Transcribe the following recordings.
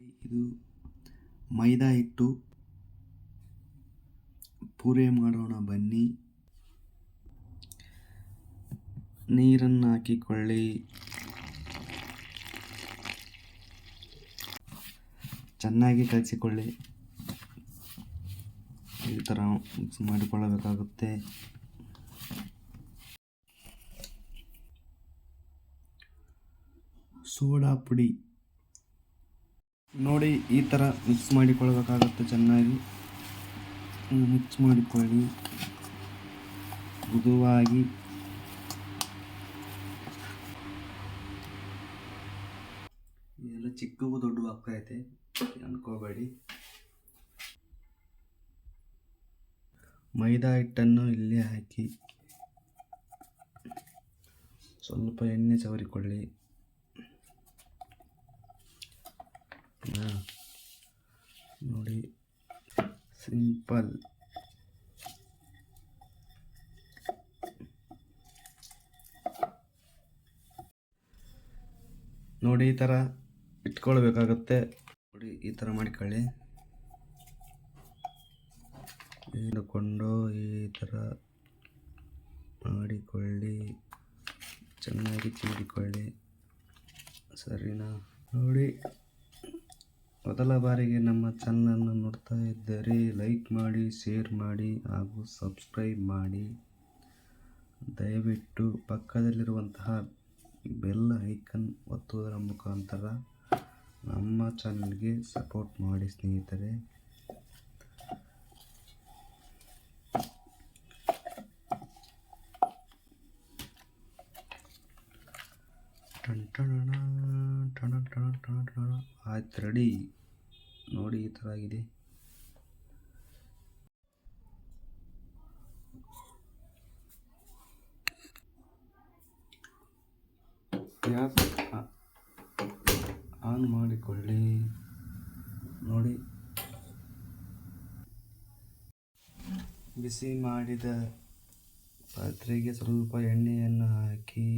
ಇದು ಮೈದಾ ಹಿಟ್ಟು ಪೂರಿ ಮಾಡೋಣ ಬನ್ನಿ. ನೀರನ್ನು ಹಾಕಿಕೊಳ್ಳಿ, ಚೆನ್ನಾಗಿ ಕಲಸಿಕೊಳ್ಳಿ. ಈ ಥರ ಮಿಕ್ಸ್ ಮಾಡಿಕೊಳ್ಳಬೇಕಾಗುತ್ತೆ. ಸೋಡಾ ಪುಡಿ ನೋಡಿ, ಈ ಥರ ಮಿಕ್ಸ್ ಮಾಡಿಕೊಳ್ಳಬೇಕಾಗುತ್ತೆ. ಚೆನ್ನಾಗಿ ಮಿಕ್ಸ್ ಮಾಡಿಕೊಳ್ಳಿ ಮೃದುವಾಗಿ. ಇದೆಲ್ಲ ಚಿಕ್ಕವು ದೊಡ್ಡವು ಆಗ್ತೈತೆ ಅನ್ಕೋಬೇಡಿ. ಮೈದಾ ಹಿಟ್ಟನ್ನು ಇಲ್ಲಿ ಹಾಕಿ ಸ್ವಲ್ಪ ಎಣ್ಣೆ ಸವರಿಕೊಳ್ಳಿ. ನೋಡಿ, ಸಿಂಪಲ್. ನೋಡಿ, ಈ ಥರ ಇಟ್ಕೊಳ್ಬೇಕಾಗತ್ತೆ. ನೋಡಿ, ಈ ಥರ ಮಾಡಿಕೊಳ್ಳಿ. ಇಟ್ಕೊಂಡು ಈ ಥರ ಮಾಡಿಕೊಳ್ಳಿ, ಚೆನ್ನಾಗಿ ತಿಂದಿಕೊಳ್ಳಿ. ಸರಿನಾ? ನೋಡಿ, ಮೊದಲ ಬಾರಿಗೆ ನಮ್ಮ ಚಾನಲನ್ನು ನೋಡ್ತಾ ಇದ್ದರೆ ಲೈಕ್ ಮಾಡಿ, ಶೇರ್ ಮಾಡಿ ಹಾಗೂ ಸಬ್ಸ್ಕ್ರೈಬ್ ಮಾಡಿ. ದಯವಿಟ್ಟು ಪಕ್ಕದಲ್ಲಿರುವಂತಹ ಬೆಲ್ ಐಕನ್ ಒತ್ತುವುದರ ಮುಖಾಂತರ ನಮ್ಮ ಚಾನಲ್ಗೆ ಸಪೋರ್ಟ್ ಮಾಡಿ ಸ್ನೇಹಿತರೆ. ಆಯ್ತು, ರೆಡಿ. ನೋಡಿ, ಈ ಥರ ಆಗಿದೆ. ಗ್ಯಾಸ್ ಆನ್ ಮಾಡಿಕೊಳ್ಳಿ. ನೋಡಿ, ಬಿಸಿ ಮಾಡಿದ ಪಾತ್ರೆಗೆ ಸ್ವಲ್ಪ ಎಣ್ಣೆಯನ್ನು ಹಾಕಿ.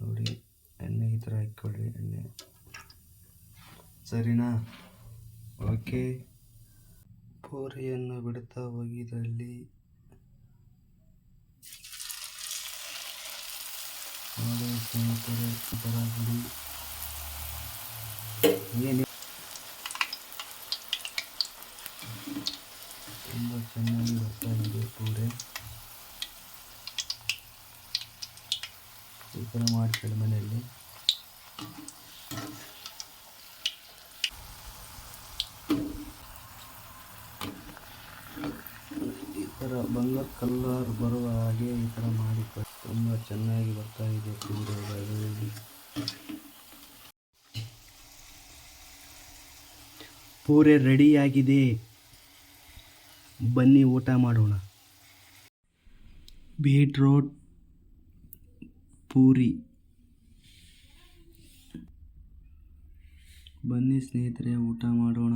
ನೋಡಿ, ಎಣ್ಣೆ ಈ ಥರ ಹಾಕಿಕೊಳ್ಳಿ. ಎಣ್ಣೆ ಸರಿನಾ? ಓಕೆ. ಪೂರಿಯನ್ನು ಬಿಡ್ತಾ ಹೋಗಿದಲ್ಲಿ ನೋಡಿ ಸ್ನೇಹಿತರೆ, ಈ ಥರ ಬಿಡಿ. ಏನು ತುಂಬ ಚೆನ್ನಾಗಿ ಬರ್ತಾ ಇದೆ ಪೂರಿ. ಈ ಥರ ಮಾಡ್ಕೊಳ್ಳಿ ಮನೆಯಲ್ಲಿ. ಈ ಥರ ಬಂಗಾರ ಕಲರ್ ಬರುವ ಹಾಗೆ ಈ ಥರ ಮಾಡಿಕೊಳ್ಳಿ. ತುಂಬ ಚೆನ್ನಾಗಿ ಬರ್ತಾ ಇದೆ ಪೂರಿ. ಪೂರಿ ರೆಡಿಯಾಗಿದೆ, ಬನ್ನಿ ಊಟ ಮಾಡೋಣ. ಬೀಟ್ರೋಟ್ ಪೂರಿ, ಬನ್ನಿ ಸ್ನೇಹಿತರೆ ಊಟ ಮಾಡೋಣ.